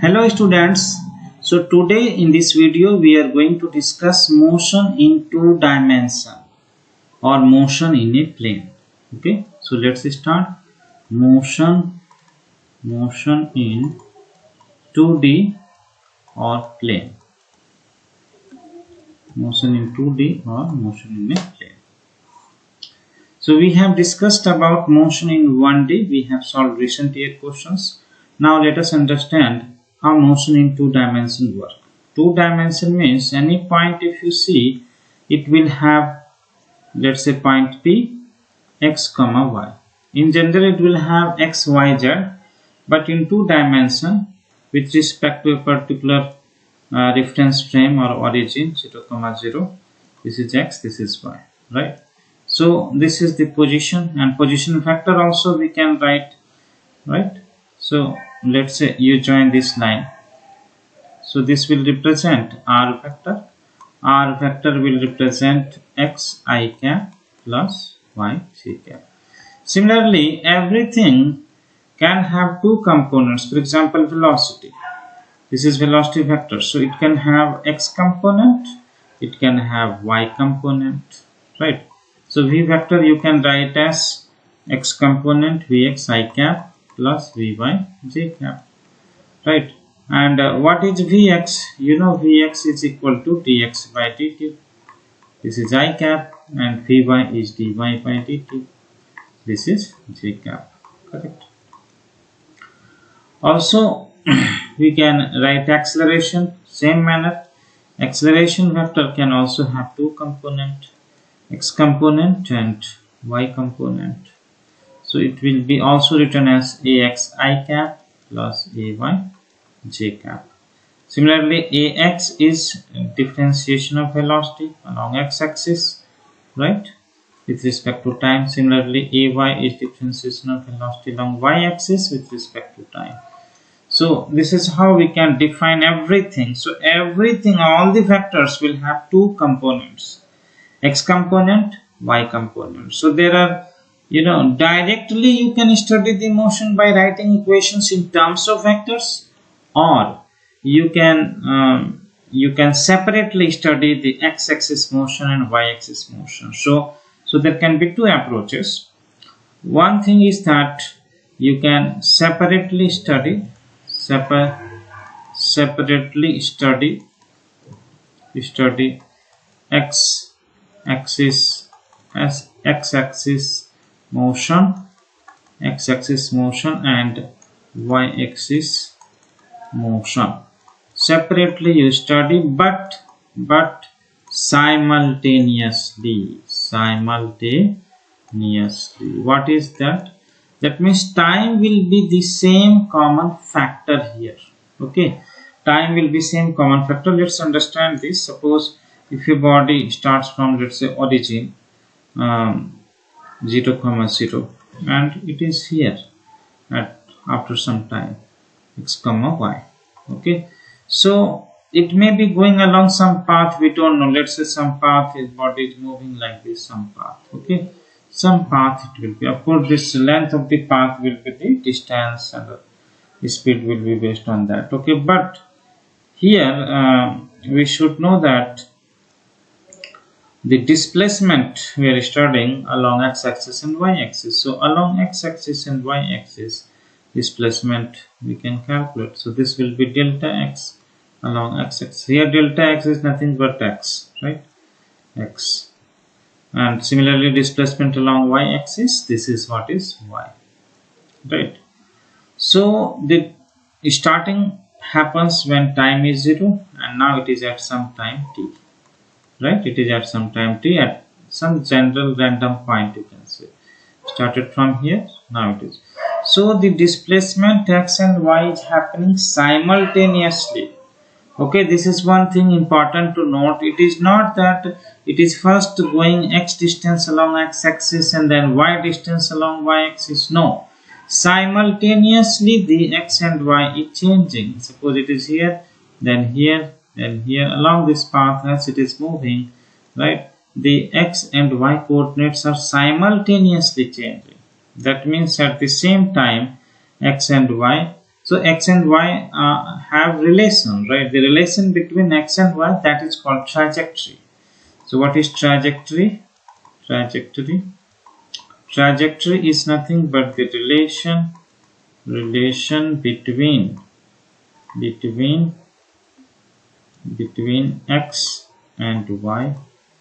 Hello students. So today in this video we are going to discuss motion in two dimension or motion in a plane. Okay, so let's start. Motion in 2D or plane. Motion in 2D or motion in a plane. So we have discussed about motion in 1D. We have solved recent year questions. Now let us understand how motion in two dimension work. Two dimension means any point if you see, it will have, let's say, point P, x comma y. In general it will have x, y, z, but in two dimension with respect to a particular reference frame or origin 0 comma 0, this is x, this is y, right? So this is the position, and position vector also we can write, right? So let's say you join this line, so this will represent r vector. R vector will represent x I cap plus y j cap. Similarly, everything can have two components. For example, velocity, this is velocity vector, so it can have x component, it can have y component, right? So v vector you can write as x component vx I cap plus vy j cap, right? And what is vx? You know, vx is equal to dx by dt. This is I cap, and vy is dy by dt. This is j cap, correct? Also we can write acceleration same manner. Acceleration vector can also have two component, x component and y component. So it will be also written as ax I cap plus ay j cap. Similarly, ax is differentiation of velocity along x-axis, right, with respect to time. Similarly, ay is differentiation of velocity along y-axis with respect to time. So this is how we can define everything. So everything, all the vectors will have two components, x component, y component. So there are, directly you can study the motion by writing equations in terms of vectors, or you can separately study the x-axis motion and y-axis motion. So there can be two approaches. One thing is that you can separately study x-axis as x-axis motion and y-axis motion. Separately you study, but simultaneously. What is that? That means time will be the same common factor here. Okay, time will be same common factor. Let's understand this. Suppose if your body starts from, let's say, origin 0 comma 0, and it is here after some time x comma y. Okay, so it may be going along some path, we don't know. Let's say some path, his body is moving like this, some path. Okay, some path it will be. Of course, this length of the path will be the distance, and the speed will be based on that. Okay, but here we should know that the displacement we are studying along x-axis and y-axis. So along x-axis and y-axis, displacement we can calculate. So this will be delta x along x-axis. Here delta x is nothing but x, right? X. And similarly, displacement along y-axis, this is what is y, right? So the starting happens when time is 0, and now it is at some time t, right? It is at some time t, at some general random point, you can say. Started from here, now it is. So the displacement x and y is happening simultaneously. Okay, this is one thing important to note. It is not that it is first going x distance along x-axis and then y distance along y-axis. No, simultaneously the x and y is changing. Suppose it is here, then here, then here, along this path as it is moving, right? The x and y coordinates are simultaneously changing. That means at the same time x and y. So x and y have relation, right? The relation between x and y, that is called trajectory. So what is trajectory? Trajectory is nothing but the relation between x and y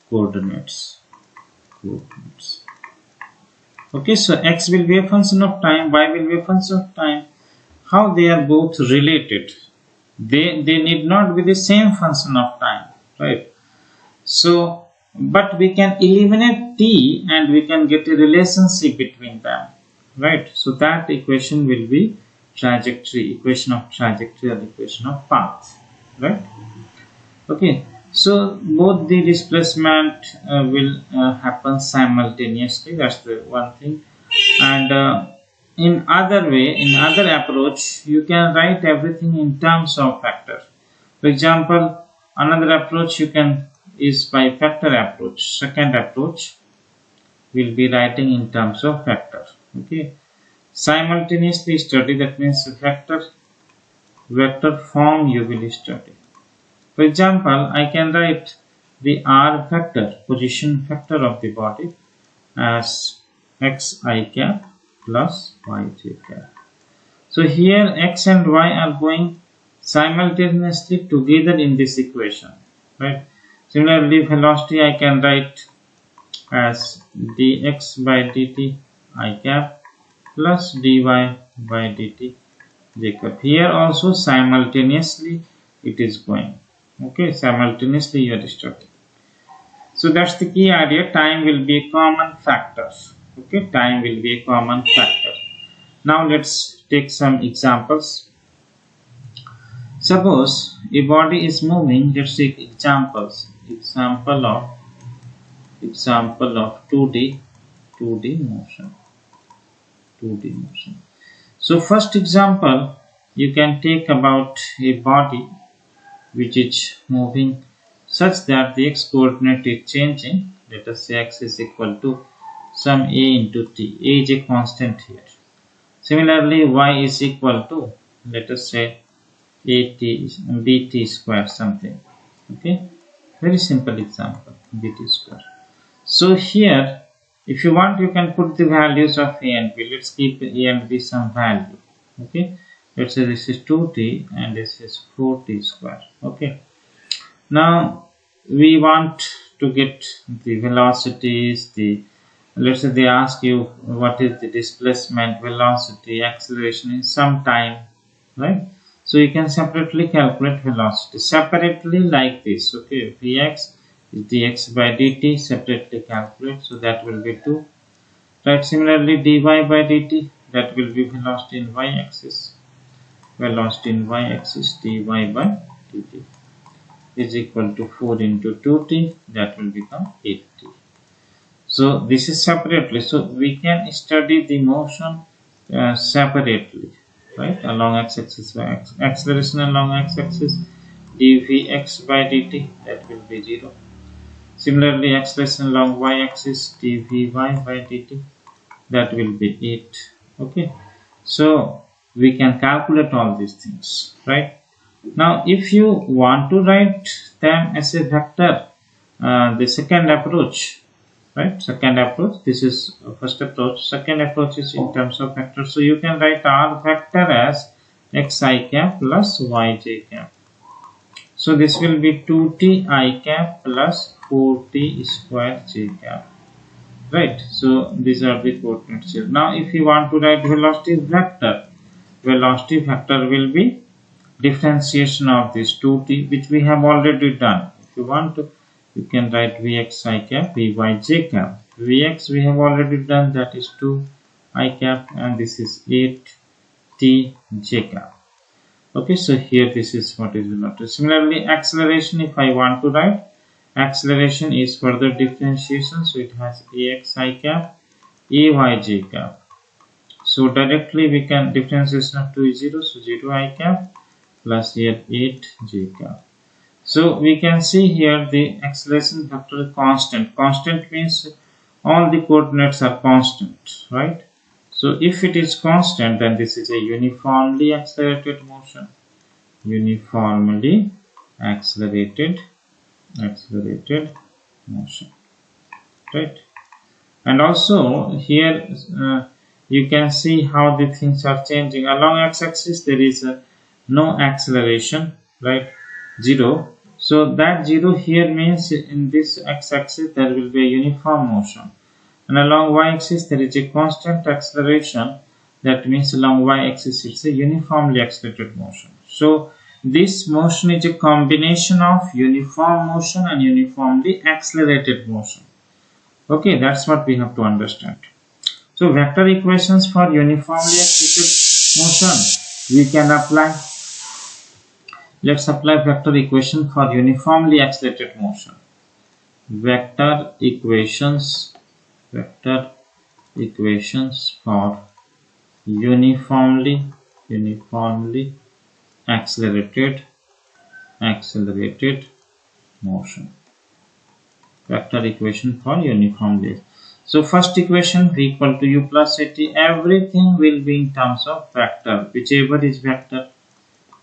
coordinates. Okay, so x will be a function of time, y will be a function of time. How they are both related? They need not be the same function of time, right? So, but we can eliminate t and we can get a relationship between them, right? So that equation will be trajectory, equation of trajectory, or equation of path, right? Okay, so both the displacement will happen simultaneously. That's the one thing. And in other approach, you can write everything in terms of vector. For example, another approach you can is by vector approach. Second approach will be writing in terms of vector. Okay, simultaneously study, that means vector form you will study. For example, I can write the r vector, position vector of the body, as xi cap plus yj cap. So here x and y are going simultaneously together in this equation, right? Similarly, velocity I can write as dx by dt I cap plus dy by dt j cap. Here also simultaneously it is going. Okay, simultaneously you are studying. So that's the key idea. Time will be a common factor. Okay, time will be a common factor. Now let's take some examples. Suppose a body is moving. Let's take examples. Example of 2D motion. So first example you can take about a body which is moving such that the x coordinate is changing. Let us say x is equal to some a into t. A is a constant here. Similarly, y is equal to, let us say, bt square something. Okay, very simple example, bt square. So here, if you want, you can put the values of a and b. Let's keep a and b some value. Okay, let's say this is 2t and this is 4t square. Okay, now we want to get the velocities, let's say they ask you what is the displacement, velocity, acceleration in some time, right? So you can separately calculate velocity separately like this. Okay, vx is dx by dt, separately calculate, so that will be 2, right? Similarly, dy by dt, that will be velocity in y-axis, dy by dt is equal to 4 into 2t, that will become 8t. So this is separately, so we can study the motion separately, right? Along x-axis, acceleration along x-axis, dvx by dt, that will be 0. Similarly, acceleration along y-axis, dvy by dt, that will be 8. Okay, so we can calculate all these things, right? Now if you want to write them as a vector, the second approach, right? Second approach, this is first approach. Second approach is in terms of vector. So you can write r vector as xi cap plus yj cap. So this will be 2t I cap plus 4t square j cap, right? So these are the coordinates here. Now if you want to write velocity vector will be differentiation of this 2t, which we have already done. If you want to, you can write vx I cap, vy j cap. Vx we have already done, that is 2 I cap, and this is 8t j cap. Okay, so here this is what is velocity. Similarly, acceleration, if I want to write, acceleration is further differentiation, so it has ax I cap, ay j cap. So directly we can differentiation of 2 is 0, so 0 I cap plus here 8 j cap. So we can see here the acceleration vector constant. Constant means all the coordinates are constant, right? So if it is constant, then this is a uniformly accelerated motion. Uniformly accelerated motion, right? And also here you can see how the things are changing. Along x-axis there is no acceleration, right? 0. So that 0 here means in this x-axis there will be a uniform motion, and along y-axis there is a constant acceleration. That means along y-axis it's a uniformly accelerated motion. So this motion is a combination of uniform motion and uniformly accelerated motion. Okay, that's what we have to understand. So vector equations for uniformly accelerated motion we can apply. Let's apply vector equation for uniformly accelerated motion. Vector equations for uniformly accelerated motion. Vector equation for uniformly. So first equation v equal to u plus at. Everything will be in terms of vector, whichever is vector,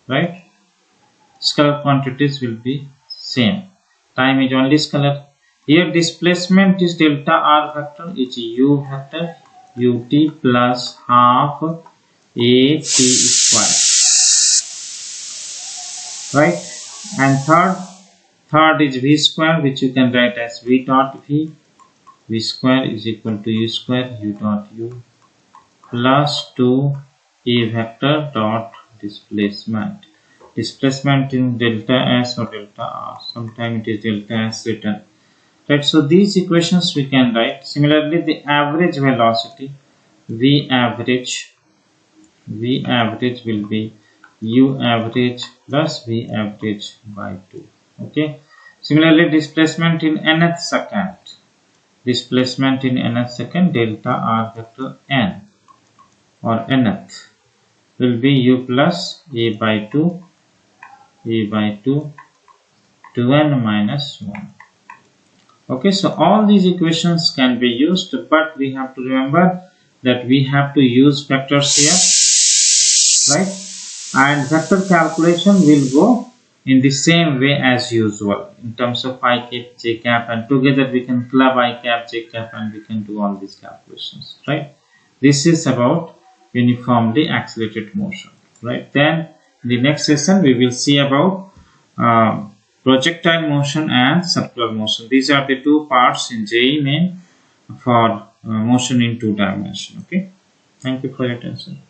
right? Scalar quantities will be same. Time is only scalar. Here displacement is delta r vector, is u vector ut plus half a t square, right? And third is v square, which you can write as v dot v. V square is equal to u square u dot u plus 2 a vector dot displacement. Displacement in delta s or delta r. Sometimes it is delta s written. Right, so these equations we can write. Similarly, the average velocity v average will be u average plus v average by 2. Okay. Similarly, displacement in nth second. Displacement in nth second, delta r vector n or nth will be u plus a by 2 2n minus 1. Okay, so all these equations can be used, but we have to remember that we have to use vectors here, right? And vector calculation will go in the same way as usual in terms of I cap, j cap, and together we can club I cap, j cap, and we can do all these calculations, right? This is about uniformly accelerated motion, right? Then in the next session we will see about projectile motion and circular motion. These are the two parts in JEE Main for motion in 2 dimension. Okay, thank you for your attention.